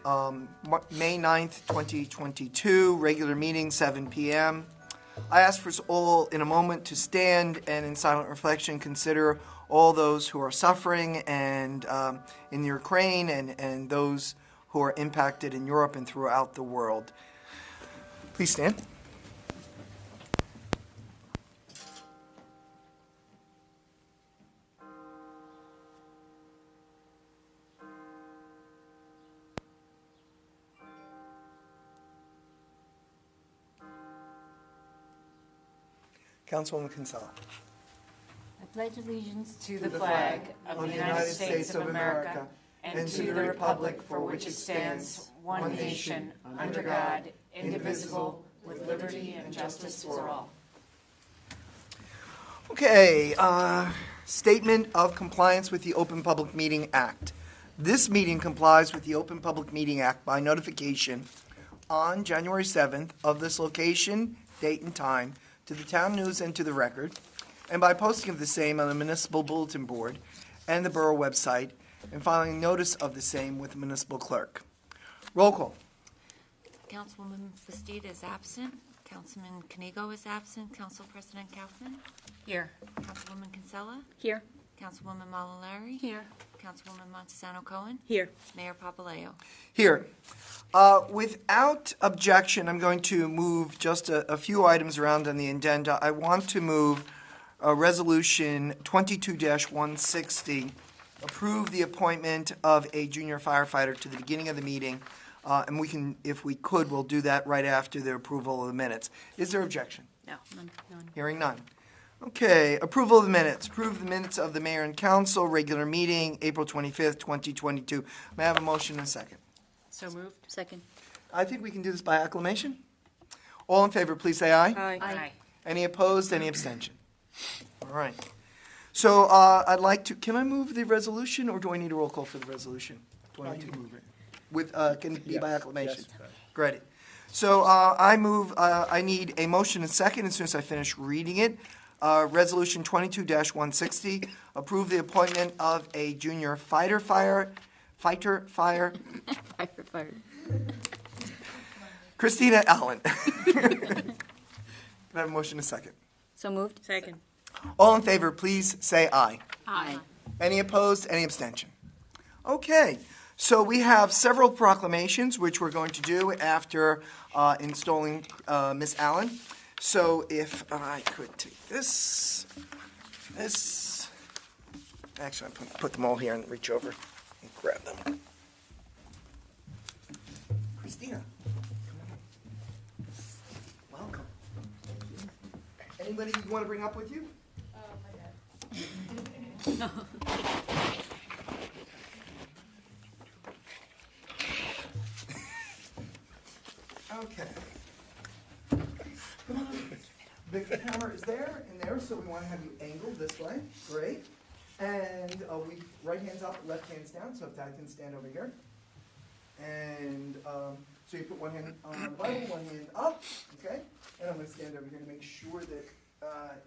May 9th, 2022, regular meeting, 7 p.m. I ask for us all in a moment to stand and in silent reflection consider all those who are suffering and in Ukraine and those who are impacted in Europe and throughout the world. Please stand. Councilwoman Kinsella. I pledge allegiance to the flag of the United States of America and to the republic for which it stands, one nation, under God, indivisible, with liberty and justice for all. Okay, statement of compliance with the Open Public Meeting Act. This meeting complies with the Open Public Meeting Act by notification on January 7th of this location, date, and time to the town news and to the record, and by posting of the same on the municipal bulletin board and the borough website, and filing notice of the same with the municipal clerk. Roll call. Councilwoman Bastida is absent. Councilman Canigo is absent. Council President Kaufman. Here. Councilwoman Kinsella. Here. Councilwoman Malalari. Here. Councilwoman Montesano Cohen. Here. Mayor Papaleo. Here. Without objection, I'm going to move just a few items around on the agenda. I want to move Resolution 22-160, approve the appointment of a junior firefighter to the beginning of the meeting, and we can, if we could, we'll do that right after the approval of the minutes. Is there objection? No, none. Hearing none. Okay, approval of the minutes. Approve the minutes of the mayor and council regular meeting, April 25th, 2022. May I have a motion and a second? So moved. Second. I think we can do this by acclamation. All in favor, please say aye. Aye. Any opposed, any abstention? All right. So I'd like to, can I move the resolution, or do I need a roll call for the resolution? Do I need to move it? With, can it be by acclamation? Yes. Great. So I move, I need a motion and second as soon as I finish reading it. Resolution 22-160, approve the appointment of a junior fighter. Christina Allen. Can I have a motion and a second? So moved. Second. All in favor, please say aye. Aye. Any opposed, any abstention? Okay, so we have several proclamations which we're going to do after installing Miss Allen. So if I could take this, actually I put them all here and reach over and grab them. Christina, come on. Welcome. Anybody you want to bring up with you? Okay. The camera is there and there, so we want to have you angled this way. Great. And we right hands up, left hands down. So if Dad can stand over here. And so you put one hand on the Bible, one hand up. Okay. And I'm going to stand over here to make sure that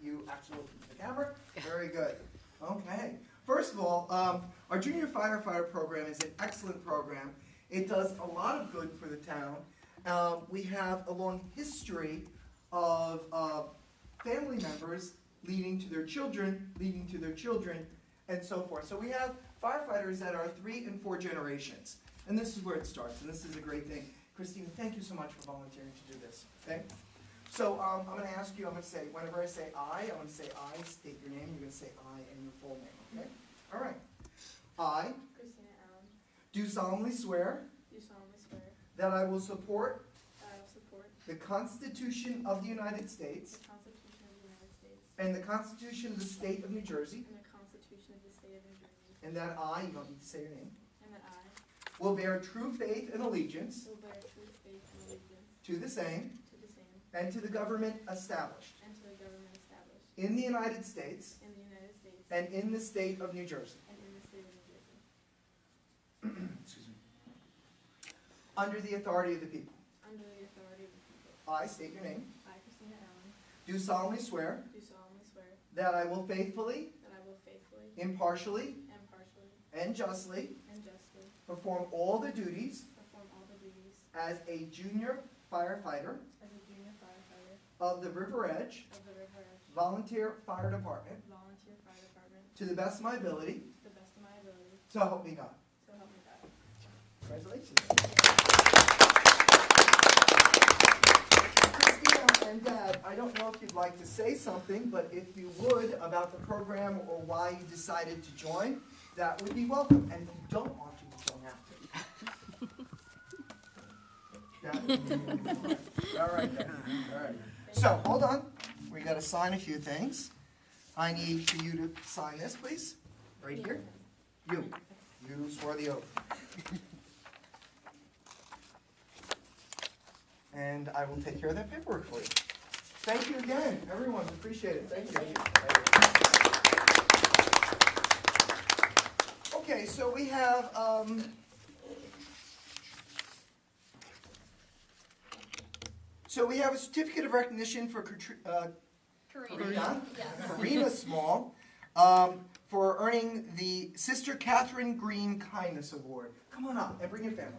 you actually look into the camera. Very good. Okay. First of all, our junior firefighter program is an excellent program. It does a lot of good for the town. We have a long history of family members leading to their children, and so forth. So we have firefighters that are 3 and 4 generations. And this is where it starts, and this is a great thing. Christina, thank you so much for volunteering to do this. Okay? So I'm going to ask you, I'm going to say, whenever I say I, I'm going to say I, state your name, you're going to say I and your full name, okay? All right. I, Christina Allen, do solemnly swear do solemnly swear that I will support that I will support the Constitution of the United States the Constitution of the United States and the Constitution of the State of New Jersey, and the Constitution of the State of New Jersey, and that I, you don't need to say your name, and that I will bear true faith and allegiance will bear true faith and allegiance to the same to the same and to the government established and to the government established in the United States in the United States and in the state of New Jersey. and in the State of New Jersey, Excuse me. Under the authority of the people. under the authority of the people. I state your name. I, Christina Allen, Do solemnly swear do solemnly swear that I will faithfully, that I will faithfully, impartially, impartially, and justly and justly perform all the duties perform as a junior firefighter as a junior firefighter of the River Edge of the River Edge Volunteer Fire Department Volunteer Fire Department to the best of my ability, to the best of my ability, so help me God. so help me God. Congratulations. Christina and Dad, I don't know if you'd like to say something, but if you would about the program or why you decided to join, that would be welcome. And if you don't want to, you don't have to. Dad? All right, then. All right. So, hold on. We got to sign a few things. I need for you to sign this, please. Right here. You. You swore the oath. And I will take care of that paperwork for you. Thank you again, everyone. Appreciate it. Thank you. Okay, so we have a certificate of recognition for Karina Small for earning the Sister Catherine Green Kindness Award. Come on up and bring your family.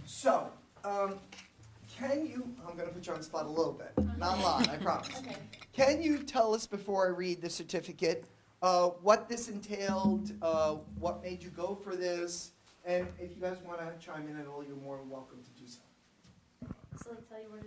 So, can you, I'm going to put you on the spot a little bit, not a lot, I promise. Okay. Can you tell us before I read the certificate what this entailed, what made you go for this, and if you guys want to chime in at all, you're more than welcome to do so. So like tell you what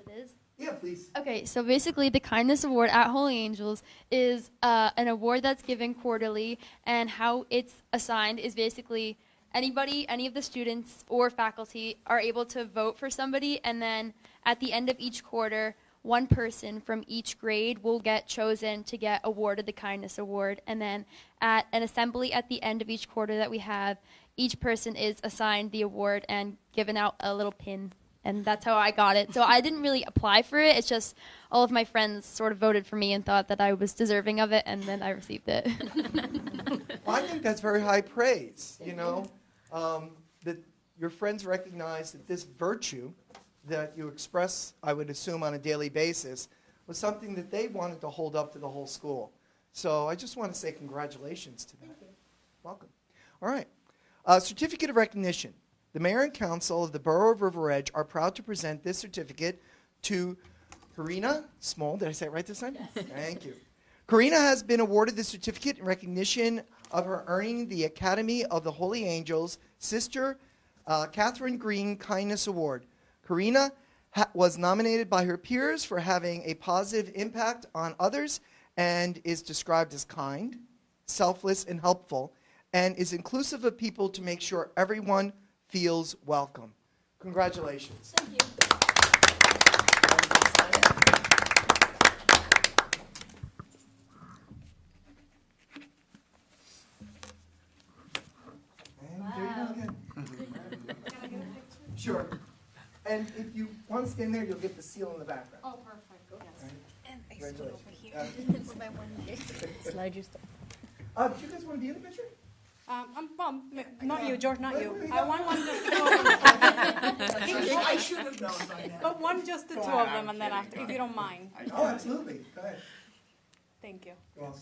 it is? Yeah, please. Okay, so basically the Kindness Award at Holy Angels is an award that's given quarterly, and how it's assigned is basically anybody, any of the students or faculty are able to vote for somebody, and then at the end of each quarter, one person from each grade will get chosen to get awarded the Kindness Award, and then at an assembly at the end of each quarter that we have, each person is assigned the award and given out a little pin. And that's how I got it. So I didn't really apply for it. It's just all of my friends sort of voted for me and thought that I was deserving of it, and then I received it. Well, I think that's very high praise, you know, that your friends recognize that this virtue that you express, I would assume, on a daily basis, was something that they wanted to hold up to the whole school. So I just want to say congratulations to that. Welcome. All right. Certificate of recognition. The Mayor and Council of the Borough of River Edge are proud to present this certificate to Karina Small. Did I say it right this time? Yes. Thank you. Karina has been awarded the certificate in recognition of her earning the Academy of the Holy Angels Sister Catherine Green Kindness Award. Karina was nominated by her peers for having a positive impact on others and is described as kind, selfless, and helpful, and is inclusive of people to make sure everyone feels welcome. Congratulations. Thank you. And there you go again. Sure. And if you want to stand there, you'll get the seal in the background. Oh, perfect. Yes. Congratulations. Slide your stuff. Do you guys want to be in the picture? Not you, George, not you. Wait, I want one just the two of them. I should have known by now. But one just the two of them, and then after, if you don't mind. Oh, absolutely. Go ahead. Thank you. Well,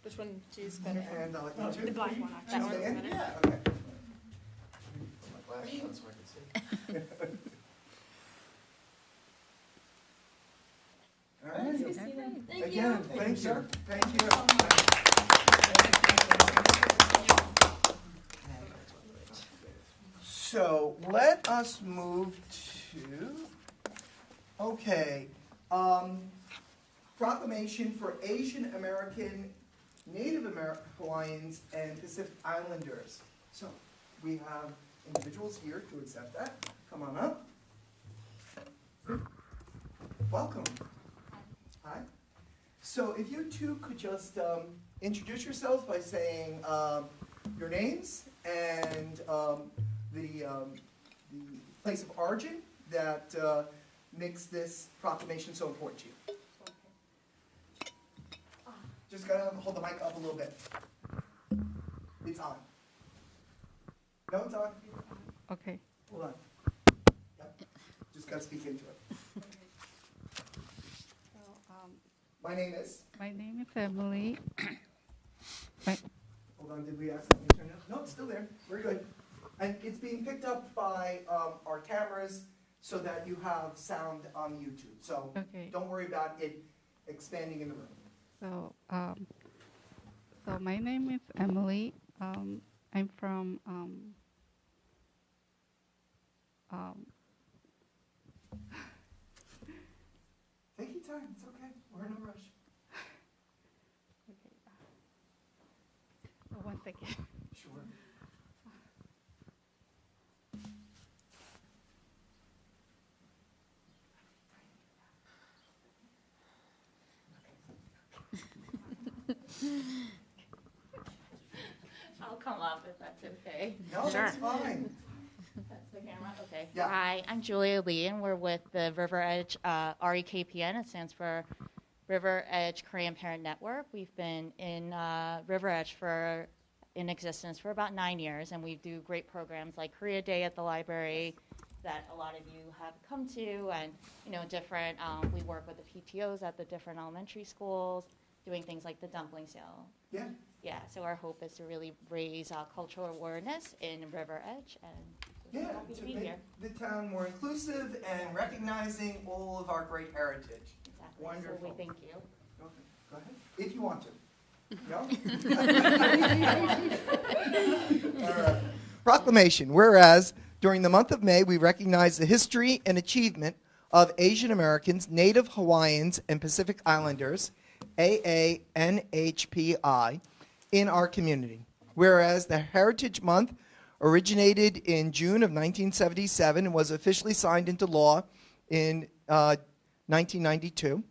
Which one is better for and I'll let you the too. black one, She's actually. staying? Yeah, okay. Put my glasses on so I can see. All right. Again, thank you. Thank you. So let us move to, okay, proclamation for Asian American, Native American Hawaiians, and Pacific Islanders. So we have individuals here to accept that. Come on up. Welcome. Hi. So if you two could just introduce yourselves by saying your names and the place of origin that makes this proclamation so important to you. Just gotta hold the mic up a little bit. It's on. No, it's on. Okay. Hold on. Yep. Just gotta speak into it. My name is. My name is Emily. Hold on. Did we ask something? No, it's still there. We're good. And it's being picked up by our cameras so that you have sound on YouTube. So Okay. don't worry about it expanding in the room. So, so my name is Emily. I'm from Take your time. It's okay. We're in a rush. oh, 1 second. Sure. I'll come up if that's okay. No, that's fine. That's the camera? Okay. Yeah. Hi, I'm Julia Lee, and we're with the River Edge REKPN. It stands for River Edge Korean Parent Network. We've been in River Edge in existence for about 9 years, and we do great programs like Korea Day at the library that a lot of you have come to, and different. We work with the PTOs at the different elementary schools, doing things like the dumpling sale. Yeah. Yeah, so our hope is to really raise cultural awareness in River Edge, and we're Yeah, happy to to be make here. the town more inclusive and recognizing all of our great heritage. Exactly. Wonderful. So we thank you. Go ahead, if you want to. No? All right. Proclamation. Whereas during the month of May, we recognize the history and achievement of Asian Americans, Native Hawaiians, and Pacific Islanders, AANHPI, in our community. Whereas the Heritage Month originated in June of 1977 and was officially signed into law in 1992.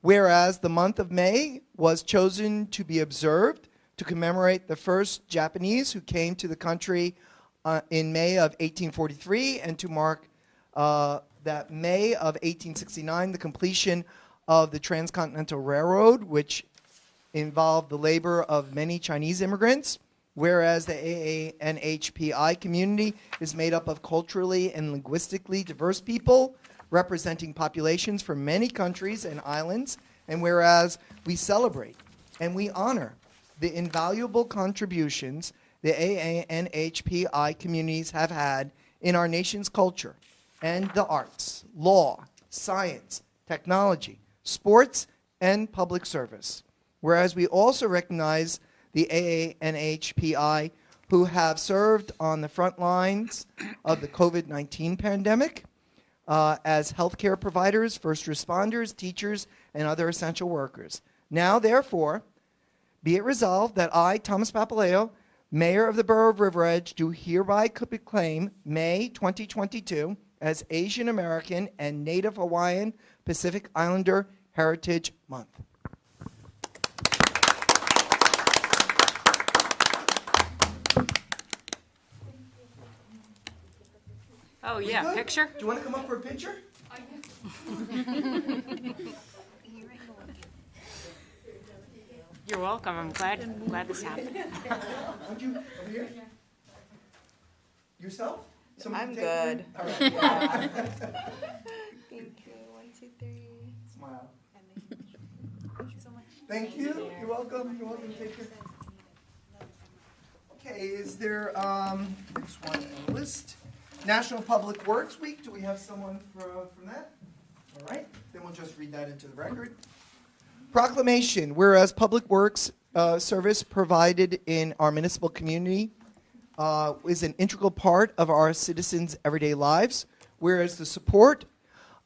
Whereas the month of May was chosen to be observed to commemorate the first Japanese who came to the country in May of 1843, and to mark that May of 1869, the completion of the Transcontinental Railroad, which involved the labor of many Chinese immigrants. Whereas the AANHPI community is made up of culturally and linguistically diverse people representing populations from many countries and islands, and whereas we celebrate and we honor the invaluable contributions the AANHPI communities have had in our nation's culture and the arts, law, science, technology, sports, and public service. Whereas we also recognize the AANHPI who have served on the front lines of the COVID-19 pandemic as healthcare providers, first responders, teachers, and other essential workers. Now, therefore, be it resolved that I, Thomas Papaleo, Mayor of the Borough of River Edge, do hereby proclaim May 2022 as Asian American and Native Hawaiian Pacific Islander Heritage Month. Oh, We yeah, good? picture? Do you want to come up for a picture? You're welcome. I'm glad this happened. Would you, over here? Yourself? Somebody I'm take good. you? All right. Thank you. 1, 2, 3. Smile. Thank you so much. Thank you. You're welcome. You're welcome. Take care. Okay, is there, next one on the list? National Public Works Week. Do we have someone from that? All right. Then we'll just read that into the record. Proclamation. Whereas public works service provided in our municipal community is an integral part of our citizens' everyday lives, whereas the support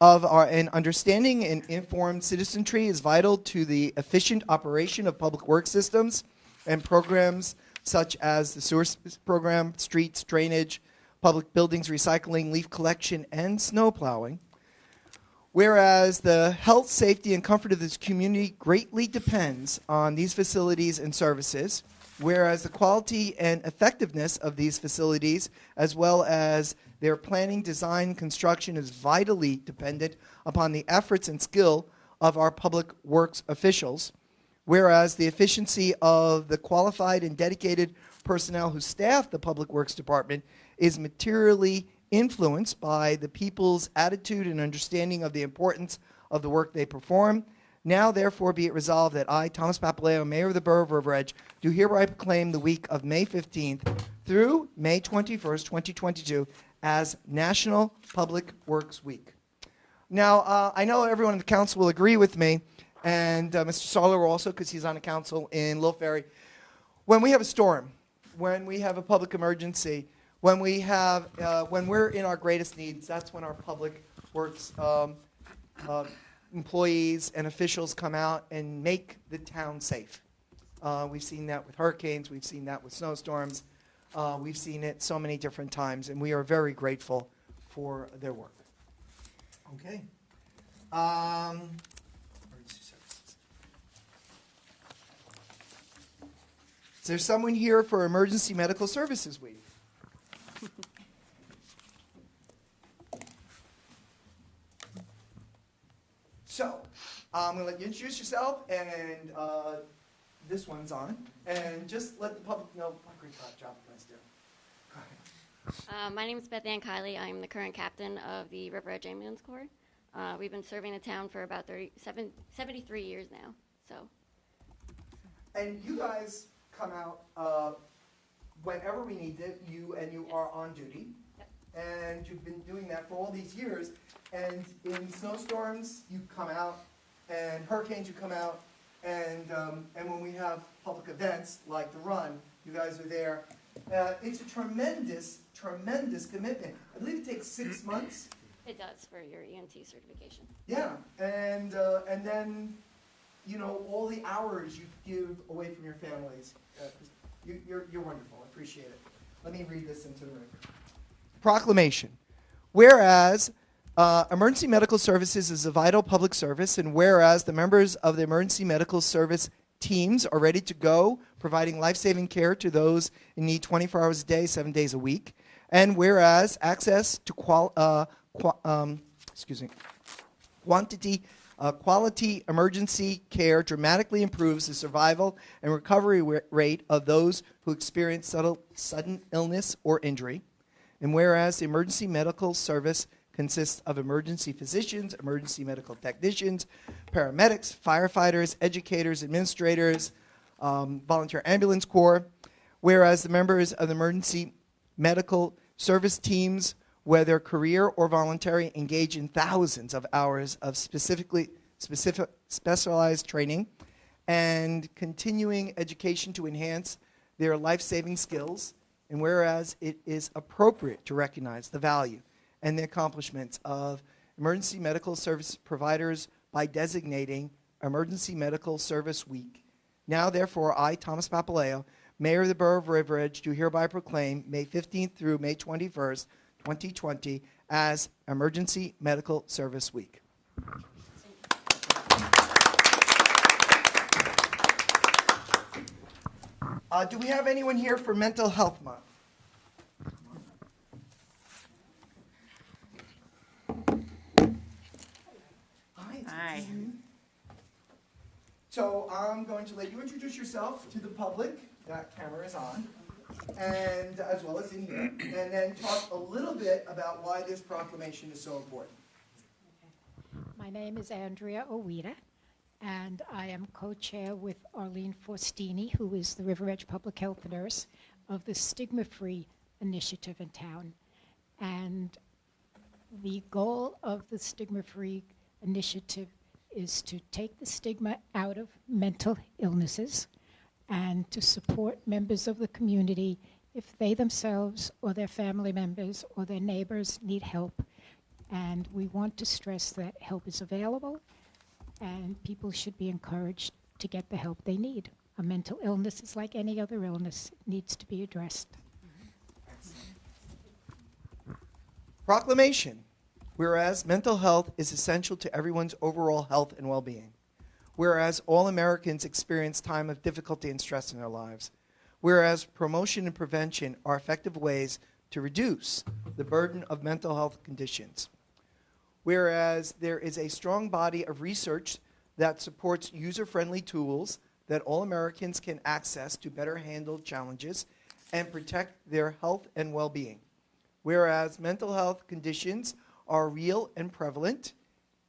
of and understanding and informed citizenry is vital to the efficient operation of public works systems and programs such as the sewer program, streets, drainage, public buildings, recycling, leaf collection, and snow plowing. Whereas the health, safety, and comfort of this community greatly depends on these facilities and services, whereas the quality and effectiveness of these facilities, as well as their planning, design, construction, is vitally dependent upon the efforts and skill of our public works officials, whereas the efficiency of the qualified and dedicated personnel who staff the Public Works Department is materially influenced by the people's attitude and understanding of the importance of the work they perform, Now, therefore, be it resolved that I, Thomas Papaleo, Mayor of the Borough of River Edge, do hereby proclaim the week of May 15th through May 21st, 2022, as National Public Works Week. Now, I know everyone in the council will agree with me, and Mr. Sarler also, because he's on the council in Little Ferry. When we have a storm, when we have a public emergency, when we're in our greatest needs, that's when our public works employees and officials come out and make the town safe. We've seen that with hurricanes. We've seen that with snowstorms. We've seen it so many different times, and we are very grateful for their work. Okay. Emergency services. Is there someone here for Emergency Medical Services Week? So, I'm going to let you introduce yourself, and this one's on, and just let the public know what a great job you guys do. Go ahead. My name is Beth Ann Kiley. I'm the current captain of the River Edge Ambulance Corps. We've been serving the town for about 73 years now. So, And you guys come out whenever we need it, you are on duty. Yep. And you've been doing that for all these years. And in snowstorms, you come out, and hurricanes, you come out, and when we have public events like the run, you guys are there. It's a tremendous, tremendous commitment. I believe it takes 6 months. it does for your EMT certification. Yeah, and then, you know, all the hours you give away from your families. You're wonderful. I appreciate it. Let me read this into the record. Proclamation. Whereas emergency medical services is a vital public service, and whereas the members of the emergency medical service teams are ready to go, providing life-saving care to those in need 24 hours a day, 7 days a week, and whereas access to quality emergency care dramatically improves the survival and recovery rate of those who experience sudden illness or injury, and whereas the emergency medical service consists of emergency physicians, emergency medical technicians, paramedics, firefighters, educators, administrators, volunteer ambulance corps, whereas the members of the emergency medical service teams, whether career or voluntary, engage in thousands of hours of specialized training and continuing education to enhance their life-saving skills, and whereas it is appropriate to recognize the value and the accomplishments of emergency medical service providers by designating Emergency Medical Service Week. Now, therefore, I, Thomas Papaleo, Mayor of the Borough of River Edge, do hereby proclaim May 15th through May 21st, 2020, as Emergency Medical Service Week. Do we have anyone here for Mental Health Month? Hi. So I'm going to let you introduce yourself to the public. That camera is on, and as well as in here, and then talk a little bit about why this proclamation is so important. My name is Andrea Owita, and I am co-chair with Arlene Faustini, who is the River Edge Public Health Nurse, of the Stigma-Free Initiative in town. And the goal of the Stigma-Free Initiative is to take the stigma out of mental illnesses and to support members of the community if they themselves or their family members or their neighbors need help. And we want to stress that help is available and people should be encouraged to get the help they need. A mental illness is like any other illness, it needs to be addressed. Proclamation. Whereas mental health is essential to everyone's overall health and well-being. Whereas all Americans experience time of difficulty and stress in their lives. Whereas promotion and prevention are effective ways to reduce the burden of mental health conditions. Whereas there is a strong body of research that supports user-friendly tools that all Americans can access to better handle challenges and protect their health and well-being. Whereas mental health conditions are real and prevalent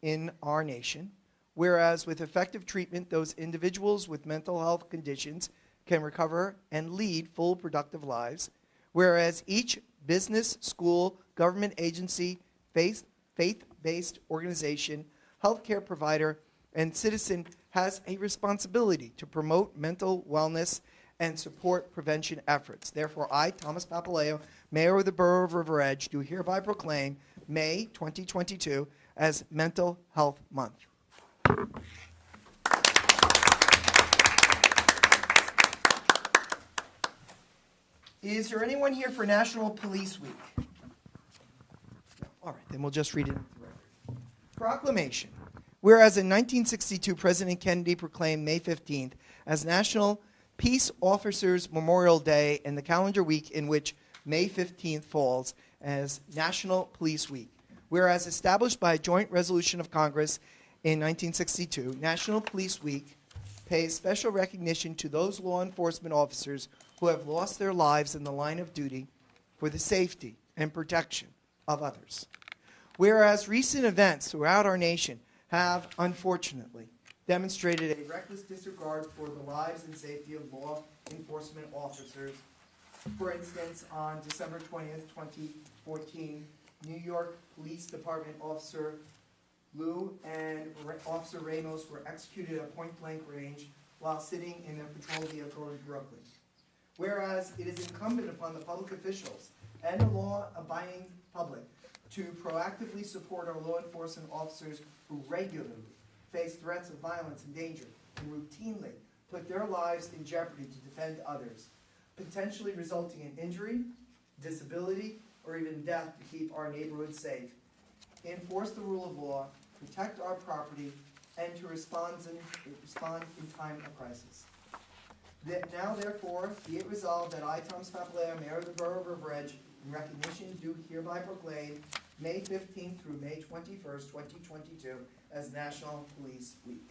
in our nation. whereas with effective treatment, those individuals with mental health conditions can recover and lead full productive lives, whereas each business, school, government agency, faith-based organization, healthcare provider, and citizen has a responsibility to promote mental wellness and support prevention efforts. Therefore, I, Thomas Papaleo, Mayor of the Borough of River Edge, do hereby proclaim May 2022 as Mental Health Month. Is there anyone here for National Police Week? No. All right, then we'll just read it into the record. Proclamation. Whereas in 1962, President Kennedy proclaimed May 15th as National Peace Officers Memorial Day and the calendar week in which May 15th falls as National Police Week. Whereas established by a joint resolution of Congress in 1962, National Police Week pays special recognition to those law enforcement officers who have lost their lives in the line of duty for the safety and protection of others. Whereas recent events throughout our nation have, unfortunately, demonstrated a reckless disregard for the lives and safety of law enforcement officers. For instance, on December 20th, 2014, New York Police Department Officer Liu and Officer Ramos were executed at point-blank range while sitting in a patrol vehicle in Brooklyn. Whereas it is incumbent upon the public officials and the law-abiding public to proactively support our law enforcement officers who regularly face threats of violence and danger and routinely put their lives in jeopardy to defend others, potentially resulting in injury, disability, or even death to keep our neighborhoods safe, enforce the rule of law, protect our property, and to respond in time of crisis. Now, therefore, be it resolved that I, Thomas Papaleo, Mayor of the Borough of River Edge, in recognition do hereby proclaim May 15th through May 21st, 2022 as National Police Week.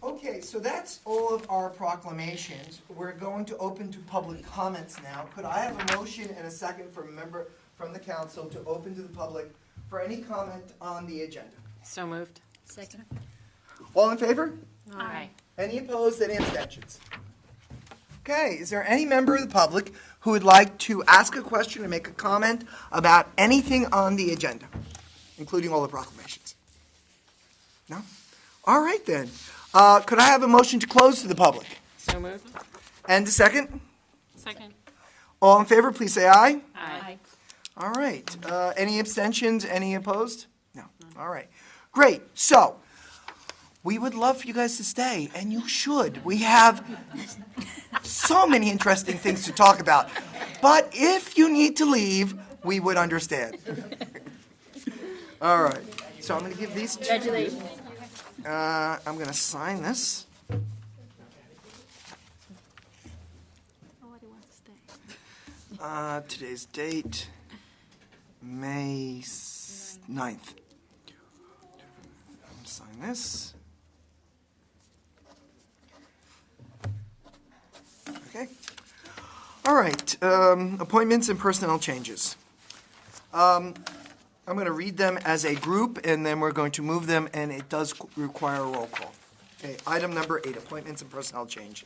Okay, so that's all of our proclamations. We're going to open to public comments now. Could I have a motion and a second from a member from the council to open to the public for any comment on the agenda? So moved. Second. All in favor? Aye. Any opposed? Any abstentions? Okay, is there any member of the public who would like to ask a question or make a comment about anything on the agenda, including all the proclamations? No? All right then. Could I have a motion to close to the public? So moved. And a second? Second. All in favor, please say aye. Aye. All right. Any abstentions? Any opposed? No. All right. Great. So, we would love for you guys to stay, and you should. We have so many interesting things to talk about. But if you need to leave, we would understand. All right. So I'm going to give these to you. I'm going to sign this. Today's date, May 9th. Sign this. Okay. All right. Appointments and personnel changes. I'm going to read them as a group, and then we're going to move them, and it does require a roll call. Okay. Item number 8, appointments and personnel change.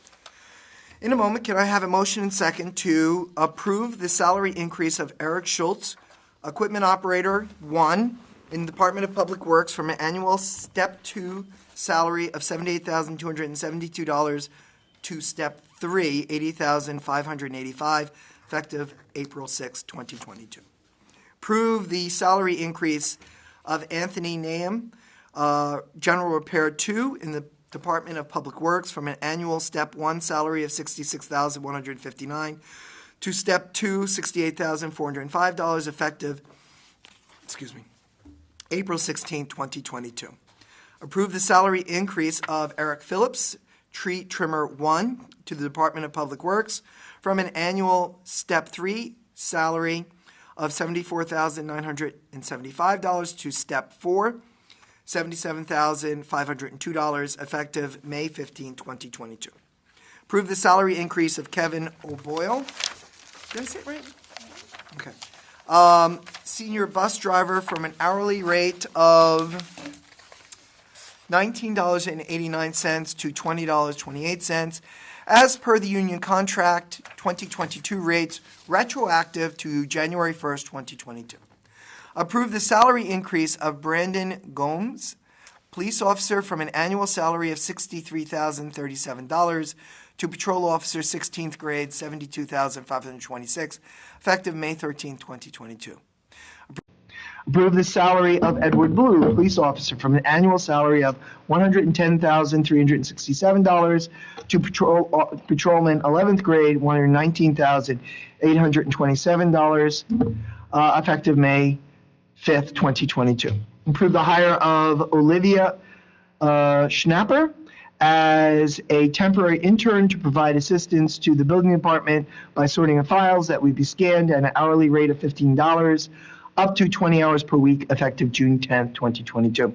In a moment, can I have a motion and second to approve the salary increase of Eric Schultz, Equipment Operator 1, in the Department of Public Works from an annual Step 2 salary of $78,272 to Step 3, $80,585, effective April 6, 2022. Approve the salary increase of Anthony Nahum, General Repair 2 in the Department of Public Works from an annual Step 1 salary of $66,159 to Step 2, $68,405, effective, April 16, 2022. Approve the salary increase of Eric Phillips, Tree Trimmer 1, to the Department of Public Works from an annual Step 3 salary of $74,975 to Step 4, $77,502, effective May 15, 2022. Approve the salary increase of Kevin O'Boyle. Did I say it right? Okay. Senior bus driver from an hourly rate of $19.89 to $20.28, as per the union contract, 2022 rates retroactive to January 1st, 2022. Approve the salary increase of Brandon Gomes, police officer, from an annual salary of $63,037 to patrol officer 16th grade, $72,526, effective May 13th, 2022. Approve the salary of Edward Blue, police officer, from an annual salary of $110,367 to patrolman 11th grade, $119,827, effective May 5th, 2022. Approve the hire of Olivia Schnapper as a temporary intern to provide assistance to the building department by sorting of files that would be scanned at an hourly rate of $15, up to 20 hours per week, effective June 10th, 2022.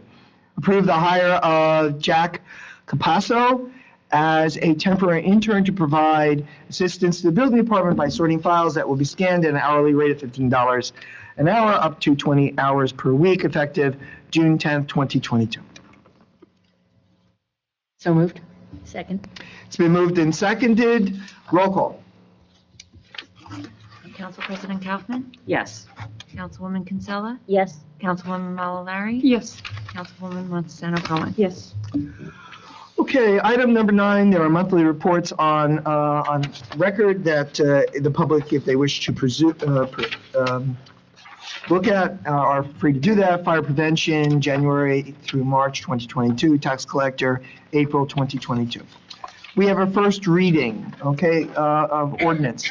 Approve the hire of Jack Capasso as a temporary intern to provide assistance to the building department by sorting files that will be scanned at an hourly rate of $15 an hour, up to 20 hours per week, effective June 10th, 2022. So moved. Second. It's been moved and seconded. Roll call. Council President Kaufman? Yes. Councilwoman Kinsella? Yes. Councilwoman Malalari? Yes. Councilwoman Montesano Cohen? Yes. Okay, item number 9, there are monthly reports on record that the public, if they wish to look at, are free to do that. Fire prevention, January through March 2022. Tax collector, April 2022. We have our first reading, okay, of ordinance.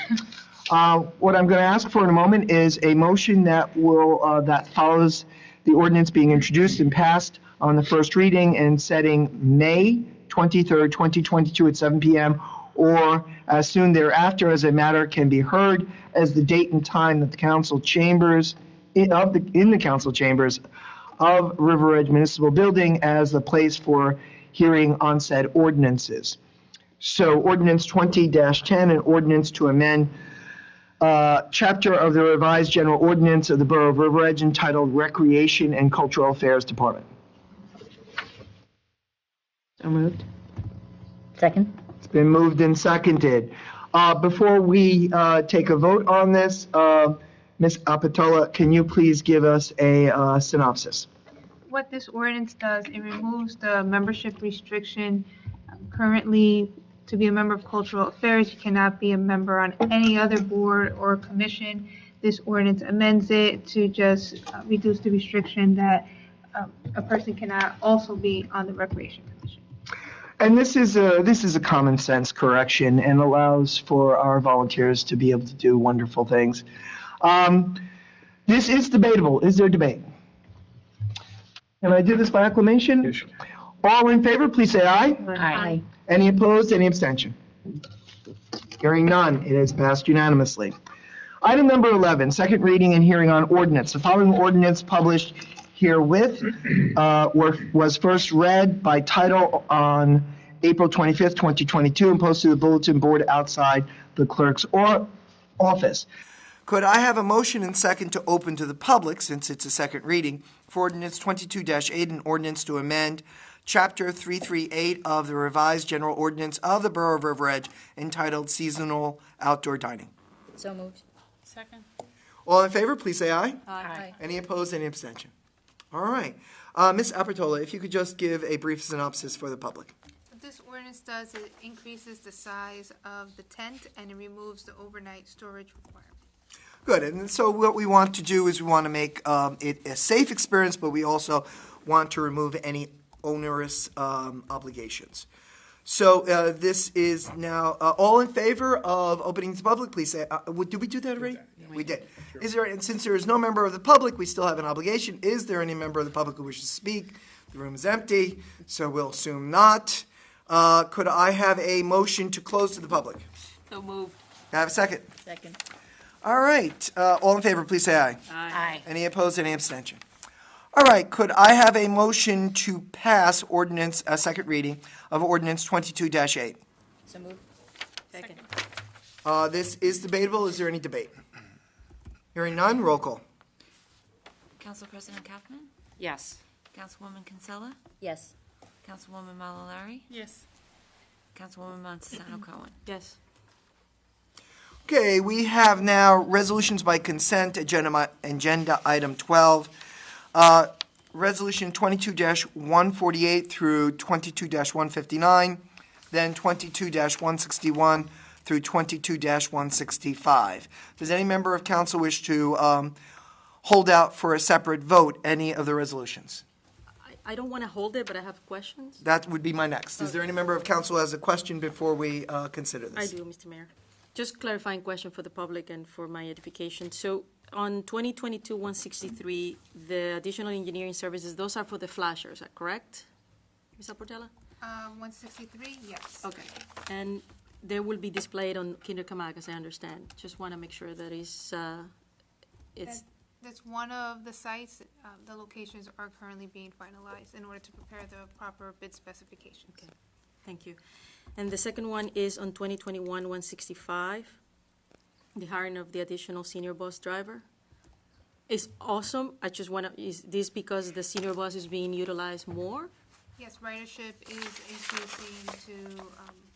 What I'm going to ask for in a moment is a motion that that follows the ordinance being introduced and passed on the first reading and setting May 23rd, 2022 at 7 p.m. or as soon thereafter as a matter can be heard as the date and time that the council chambers in the council chambers of River Edge Municipal Building as the place for hearing on said ordinances. So ordinance 20-10, an ordinance to amend chapter of the revised general ordinance of the Borough of River Edge entitled Recreation and Cultural Affairs Department. So moved. Second. It's been moved and seconded. Before we take a vote on this, Ms. Apatola, can you please give us a synopsis? What this ordinance does, it removes the membership restriction. Currently, to be a member of Cultural Affairs, you cannot be a member on any other board or commission. This ordinance amends it to just reduce the restriction that a person cannot also be on the Recreation Commission. And this is a common sense correction and allows for our volunteers to be able to do wonderful things. This is debatable. Is there debate? Can I do this by acclamation? Yes. All in favor, please say aye. Aye. Any opposed, any abstention? Hearing none, it is passed unanimously. Item number 11, second reading and hearing on ordinance. The following ordinance published herewith was first read by title on April 25th, 2022, and posted to the bulletin board outside the clerk's office. Could I have a motion and second to open to the public, since it's a second reading, for ordinance 22-8, an ordinance to amend Chapter 338 of the revised general ordinance of the Borough of River Edge entitled Seasonal Outdoor Dining? So moved. Second. All in favor, please say aye. Aye. Any opposed, any abstention? All right. Ms. Apertola, if you could just give a brief synopsis for the public. What this ordinance does, it increases the size of the tent and it removes the overnight storage requirement. Good, and so what we want to do is we want to make it a safe experience, but we also want to remove any onerous obligations. So this is now, all in favor of opening to the public, please say, did we do that already? We did. Sure. Is there, and since there is no member of the public, we still have an obligation. Is there any member of the public who wishes to speak? The room is empty, so we'll assume not. Could I have a motion to close to the public? So moved. Can I have a second? Second. All right, all in favor, please say aye. Aye. Any opposed, any abstention? All right, could I have a motion to pass ordinance, a second reading of ordinance 22-8? So moved. Second. This is debatable. Is there any debate? Hearing none, roll call. Council President Kaufman? Yes. Councilwoman Kinsella? Yes. Councilwoman Malalari? Yes. Councilwoman Montesano Cohen? Yes. Okay, we have now resolutions by consent, agenda item 12. Resolution 22-148 through 22-159, then 22-161 through 22-165. Does any member of council wish to hold out for a separate vote any of the resolutions? I don't want to hold it, but I have questions. That would be my next. Is there any member of council who has a question before we consider I this? do, Mr. Mayor. Just clarifying question for the public and for my edification. So on 2022-163, the additional engineering services, those are for the flashers, correct? Ms. Portela? 163, yes. Okay. And they will be displayed on Kinder Kamag, as I understand. Just want to make sure that it's, That's one of the sites. The locations are currently being finalized in order to prepare the proper bid specifications. Okay. Thank you. And the second one is on 2021-165, the hiring of the additional senior bus driver. It's awesome. I just want to, is this because the senior bus is being utilized more? Yes, ridership is increasing to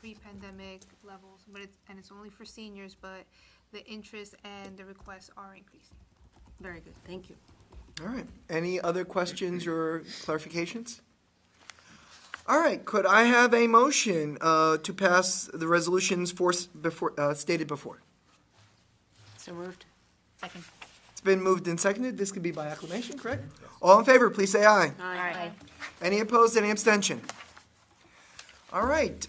pre-pandemic levels, but it's only for seniors, but the interest and the requests are increasing. Very good. Thank you. All right. Any other questions or clarifications? All right. Could I have a motion to pass the resolutions stated before? So moved. Second. It's been moved and seconded. This could be by acclamation, correct? All in favor, please say aye. Aye. Any opposed, any abstention? All right.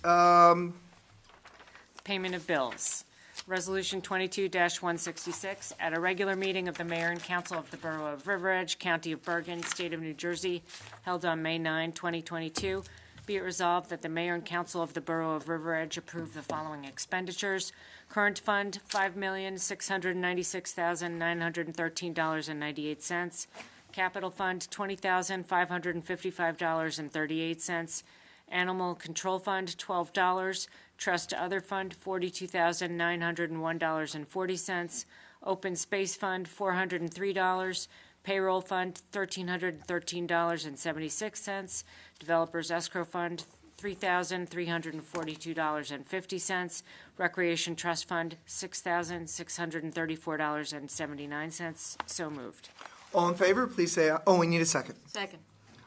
Payment of bills. Resolution 22-166, at a regular meeting of the Mayor and Council of the Borough of River Edge, County of Bergen, State of New Jersey, held on May 9, 2022, be it resolved that the Mayor and Council of the Borough of River Edge approve the following expenditures. Current fund, $5,696,913.98. Capital fund, $20,555.38. Animal Control Fund, $12. Trust to Other Fund, $42,901.40. Open Space Fund, $403. Payroll Fund, $1,313.76. Developers Escrow Fund, $3,342.50. Recreation Trust Fund, $6,634.79. So moved. All in favor, please say aye. Oh, we need a second. Second.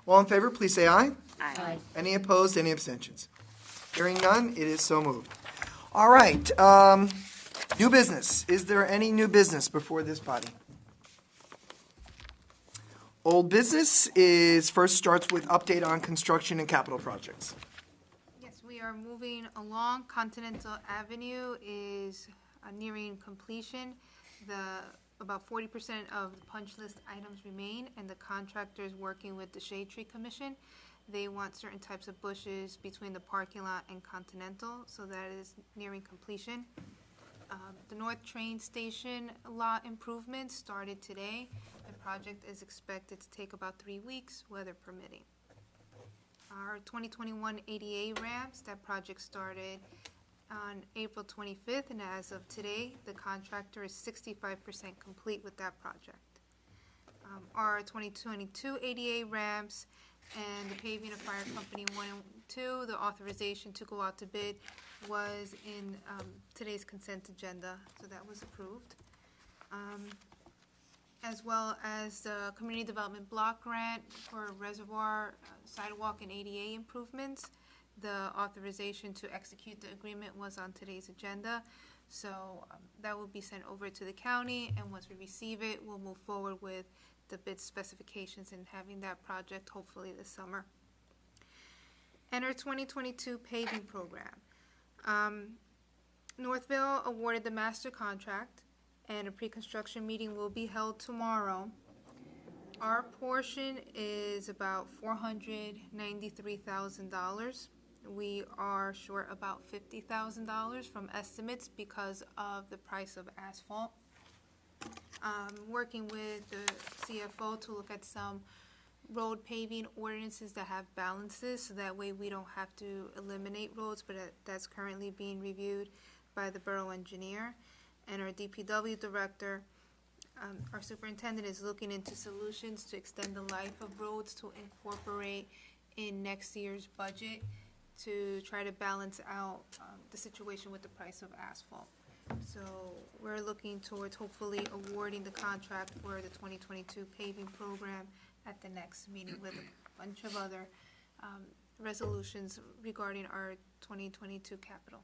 All in favor, please say aye. Aye. Any opposed, any abstentions? Hearing none, it is so moved. All right, new business. Is there any new business before this body? Old business starts with update on construction and capital projects. Yes, we are moving along. Continental Avenue is nearing completion. About 40% of the punch list items remain, and the contractor is working with the Shade Tree Commission. They want certain types of bushes between the parking lot and Continental, so that is nearing completion. The North Train Station lot improvements started today. The project is expected to take about 3 weeks, weather permitting. Our 2021 ADA ramps, that project started on April 25th, and as of today, the contractor is 65% complete with that project. Our 2022 ADA ramps and the paving of Fire Company 1 and 2, the authorization to go out to bid was in today's consent agenda, so that was approved. As well as the Community Development Block Grant for reservoir, sidewalk, and ADA improvements. The authorization to execute the agreement was on today's agenda, so that will be sent over to the county, and once we receive it, we'll move forward with the bid specifications and having that project hopefully this summer. Enter 2022 paving program. Northville awarded the master contract, and a pre-construction meeting will be held tomorrow. Our portion is about $493,000. We are short about $50,000 from estimates because of the price of asphalt. Working with the CFO to look at some road paving ordinances that have balances, so that way we don't have to eliminate roads, but that's currently being reviewed by the borough engineer. And our DPW director our superintendent is looking into solutions to extend the life of roads to incorporate in next year's budget to try to balance out the situation with the price of asphalt. So we're looking towards hopefully awarding the contract for the 2022 paving program at the next meeting with a bunch of other resolutions regarding our 2022 capital.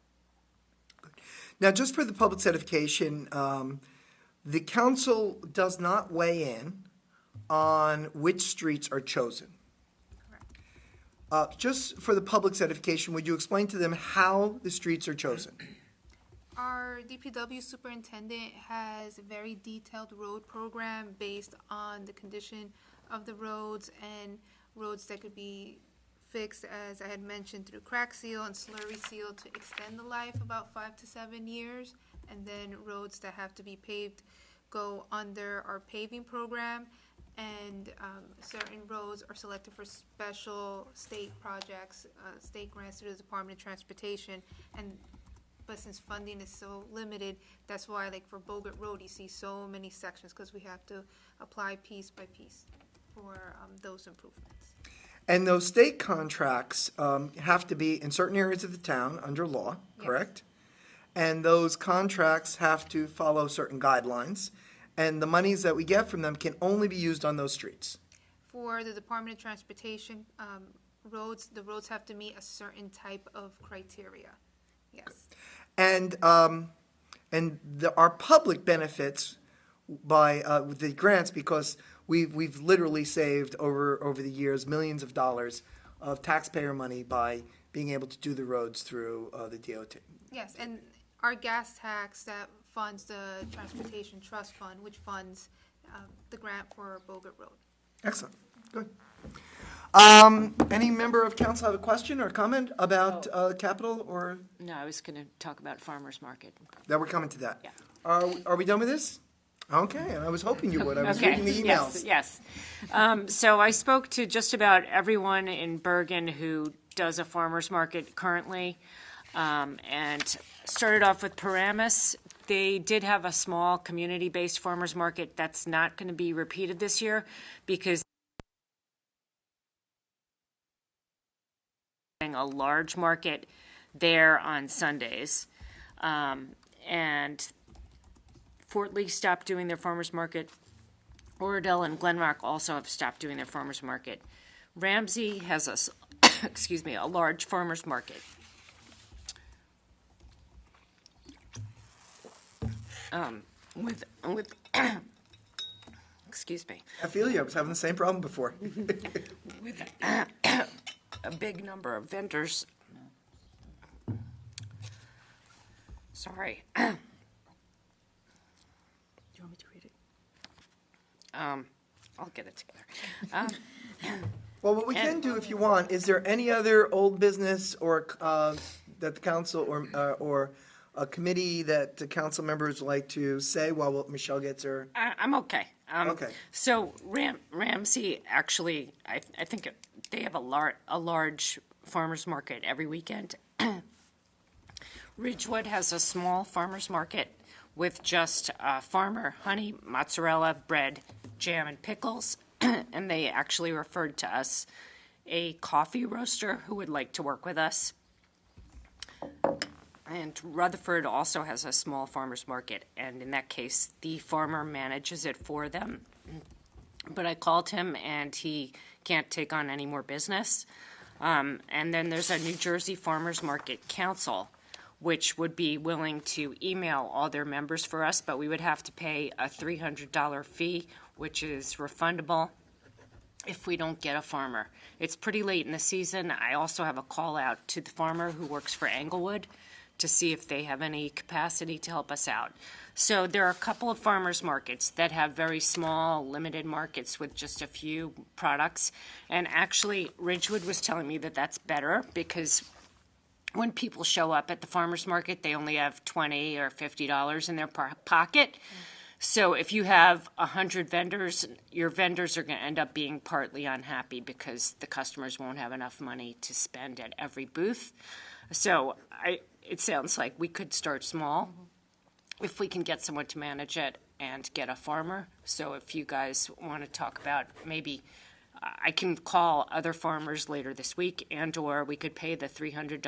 Now, just for the public's edification, the council does not weigh in on which streets are chosen. Just for the public's edification, would you explain to them how the streets are chosen? Our DPW superintendent has a very detailed road program based on the condition of the roads and roads that could be fixed, as I had mentioned, through crack seal and slurry seal to extend the life about 5 to 7 years. And then roads that have to be paved go under our paving program. And certain roads are selected for special state projects, state grants through the Department of Transportation. But since funding is so limited, that's why, like for Bogart Road, you see so many sections, because we have to apply piece by piece for those improvements. And those state contracts have to be in certain areas of the town under law, correct? And those contracts have to follow certain guidelines. And the monies that we get from them can only be used on those streets. For the Department of Transportation roads, the roads have to meet a certain type of criteria. Yes. And our public benefits by the grants, because we've literally saved over the years millions of dollars of taxpayer money by being able to do the roads through the DOT. Yes, and our gas tax that funds the Transportation Trust Fund, which funds the grant for Bogart Road. Excellent. Good. Any member of council have a question or comment about capital, or No, I was going to talk about farmer's market. that we're coming to that? Yeah. Are we done with this? Okay, I was hoping you would. I was reading the emails. Yes. So I spoke to just about everyone in Bergen who does a farmer's market currently, and started off with Paramus. They did have a small community-based farmer's market that's not going to be repeated this year because a large market there on Sundays. And Fort Lee stopped doing their farmer's market. Oradell and Glenrock also have stopped doing their farmer's market. Ramsey has a large farmer's market. With excuse me, I feel you. I was having the same problem before. with a big number of vendors. Sorry. Do you want me to read it? I'll get it together. Well, what we can do, if you want, is there any other old business or that the council or a committee that the council members like to say while Michelle gets her? I'm okay. Okay. So Ramsey actually, I think they have a large farmers market every weekend. Ridgewood has a small farmers market with just farmer honey, mozzarella, bread, jam, and pickles. And they actually referred to us a coffee roaster who would like to work with us. And Rutherford also has a small farmer's market, and in that case, the farmer manages it for them. But I called him, and he can't take on any more business. And then there's a New Jersey Farmers Market Council, which would be willing to email all their members for us, but we would have to pay a $300 fee, which is refundable if we don't get a farmer. It's pretty late in the season. I also have a call out to the farmer who works for Englewood to see if they have any capacity to help us out. So there are a couple of farmers markets that have very small, limited markets with just a few products. And actually, Ridgewood was telling me that that's better because when people show up at the farmers market, they only have $20 or $50 in their pocket. So if you have 100 vendors, your vendors are going to end up being partly unhappy because the customers won't have enough money to spend at every booth. So it sounds like we could start small if we can get someone to manage it. and get a farmer. So if you guys want to talk about maybe, I can call other farmers later this week, and/or we could pay the $300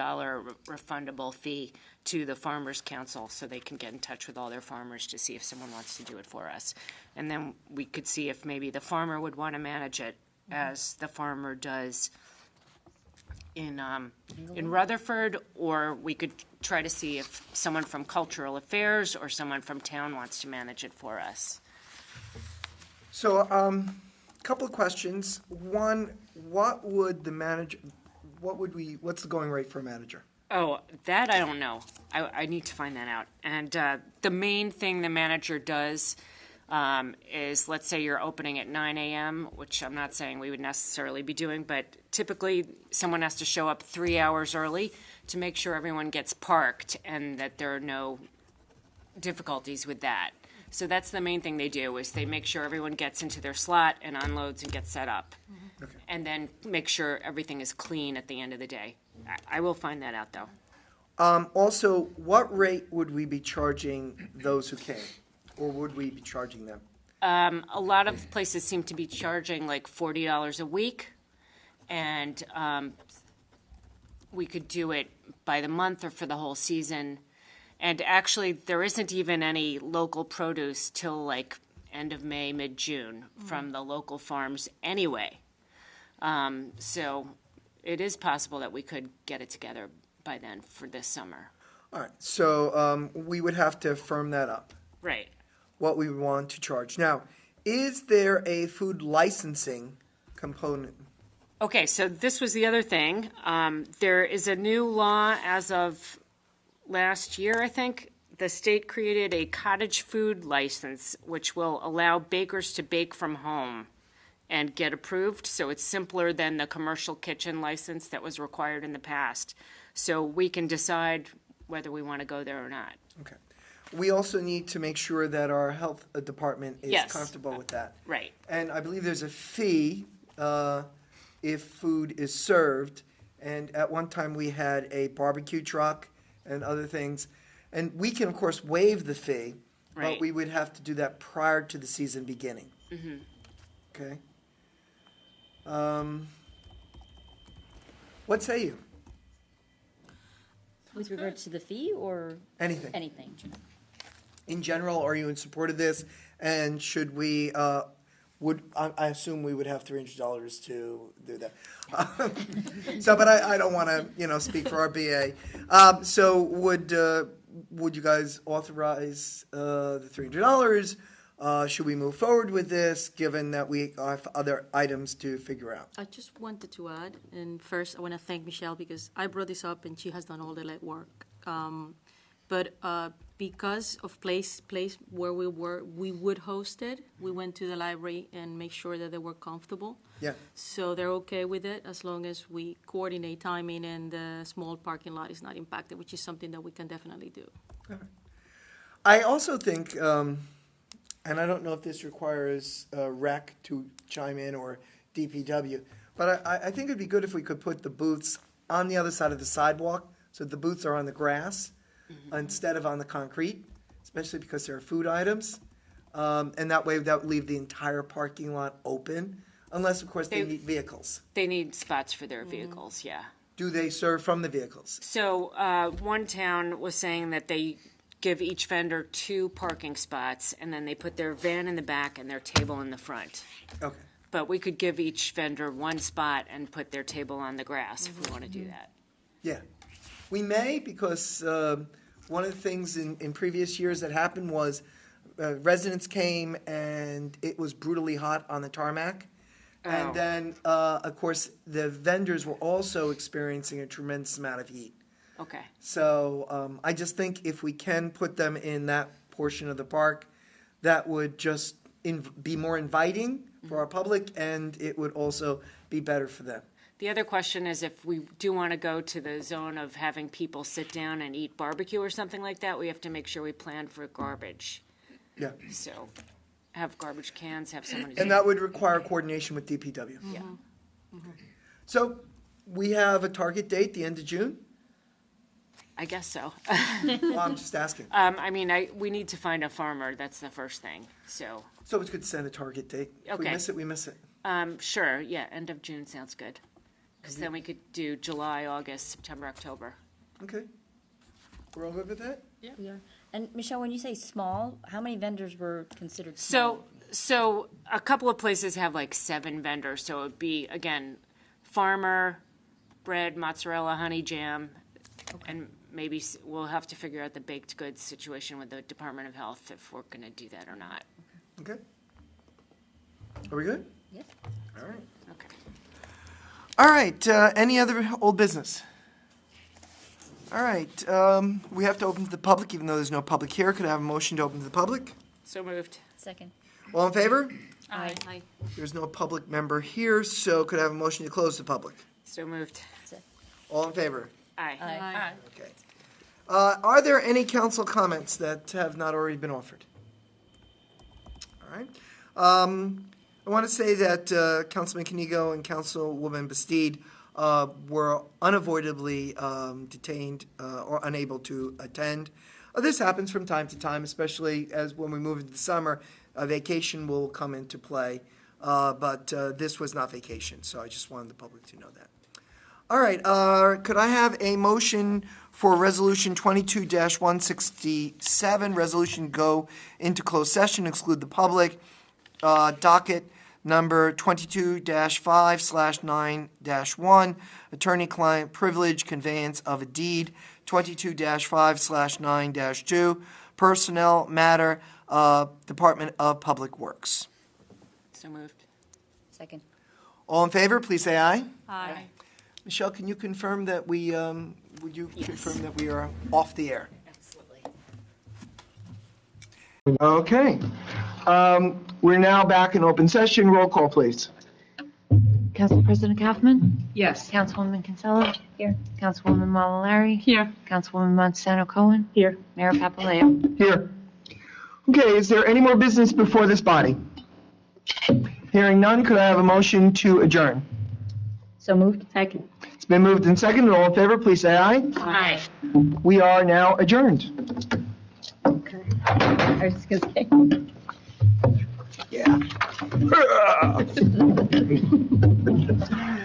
refundable fee to the Farmers Council so they can get in touch with all their farmers to see if someone wants to do it for us. And then we could see if maybe the farmer would want to manage it as the farmer does in Rutherford, or we could try to see if someone from Cultural Affairs or someone from town wants to manage it for us. So, couple of questions. One, what's the going rate for a manager? Oh, that I don't know. I need to find that out. And the main thing the manager does is, let's say you're opening at 9 a.m., which I'm not saying we would necessarily be doing, but typically someone has to show up 3 hours early to make sure everyone gets parked and that there are no difficulties with that. So that's the main thing they do, is they make sure everyone gets into their slot and unloads and gets set up. Okay. And then make sure everything is clean at the end of the day. I will find that out, though. Also, what rate would we be charging those who came? Or would we be charging them? A lot of places seem to be charging like $40 a week, and we could do it by the month or for the whole season. And actually, there isn't even any local produce till like end of May, mid-June from the local farms anyway. So it is possible that we could get it together by then for this summer. All right, so we would have to firm that up, Right. what we would want to charge. Now, is there a food licensing component? Okay, so this was the other thing. There is a new law as of last year, I think. The state created a cottage food license, which will allow bakers to bake from home and get approved. So it's simpler than the commercial kitchen license that was required in the past. So we can decide whether we want to go there or not. Okay. We also need to make sure that our health department is Yes. comfortable with that. Right. And I believe there's a fee if food is served. And at one time, we had a barbecue truck and other things. And we can, of course, waive the fee, but Right. we would have to do that prior to the season beginning. Okay? What say you? With regards to the fee or Anything. anything? In general, are you in support of this? And should we, I assume we would have $300 to do that. So, but I don't want to, speak for our BA. So would you guys authorize the $300? Should we move forward with this, given that we have other items to figure out? I just wanted to add, and first I want to thank Michelle because I brought this up and she has done all the legwork. But because of place where we would host it, we went to the library and make sure that they were comfortable. Yeah. So they're okay with it as long as we coordinate timing and the small parking lot is not impacted, which is something that we can definitely do. I also think, and I don't know if this requires REC to chime in or DPW, but I think it'd be good if we could put the booths on the other side of the sidewalk, so the booths are on the grass instead of on the concrete, especially because there are food items. And that way, that would leave the entire parking lot open, unless, of course, they need vehicles. They need spots for their vehicles, yeah. Do they serve from the vehicles? So one town was saying that they give each vendor 2 parking spots, and then they put their van in the back and their table in the front. Okay. But we could give each vendor 1 spot and put their table on the grass if we want to do that. Yeah. We may, because one of the things in previous years that happened was residents came and it was brutally hot on the tarmac. Oh. And then, of course, the vendors were also experiencing a tremendous amount of heat. Okay. So I just think if we can put them in that portion of the park, that would just be more inviting for our public, and it would also be better for them. The other question is if we do want to go to the zone of having people sit down and eat barbecue or something like that, we have to make sure we plan for garbage. Yeah. So have garbage cans, have someone. And that would require coordination with DPW. Yeah. So we have a target date, the end of June. I guess so. Well, I'm just asking. I mean, we need to find a farmer, that's the first thing, so. So it's good to set a target date. If we Okay. miss it, we miss it. Sure, yeah, end of June sounds good. Because then we could do July, August, September, October. Okay. We're all good with that? We are. And Michelle, when you say small, how many vendors were considered small? So a couple of places have like 7 vendors, so it would be, again, farmer, bread, mozzarella, honey jam, and maybe we'll have to figure out the baked goods situation with the Department of Health if we're gonna do that or not. Okay. Are we good? Yes. All right. Okay. All right, any other old business? All right, we have to open to the public, even though there's no public here. Could I have a motion to open to the public? So moved. Second. All in favor? Aye. There's no public member here, so could I have a motion to close the public? So moved. All in favor? Aye. Aye. Okay. Are there any council comments that have not already been offered? All right. I want to say that Councilman Canigo and Councilwoman Bastide were unavoidably detained or unable to attend. This happens from time to time, especially as when we move into the summer, vacation will come into play. But this was not vacation, so I just wanted the public to know that. All right, could I have a motion for Resolution 22-167, resolution go into closed session, exclude the public, docket number 22-5/9-1, attorney-client privilege, conveyance of a deed, 22-5/9-2, personnel matter, Department of Public Works. So moved. Second. All in favor, please say aye. Aye. Michelle, can you confirm that we, would you confirm that we are off the air? Absolutely. Okay. We're now back in open session. Roll call, please. Council President Kaufman? Yes. Councilwoman Kinsella? Here. Councilwoman Malalari? Here. Councilwoman Monsanto Cohen? Here. Mayor Papaleo? Here. Okay, is there any more business before this body? Hearing none, could I have a motion to adjourn? So moved. Second. It's been moved and seconded. All in favor, please say aye. Aye. We are now adjourned. Okay. I was just gonna say. Yeah.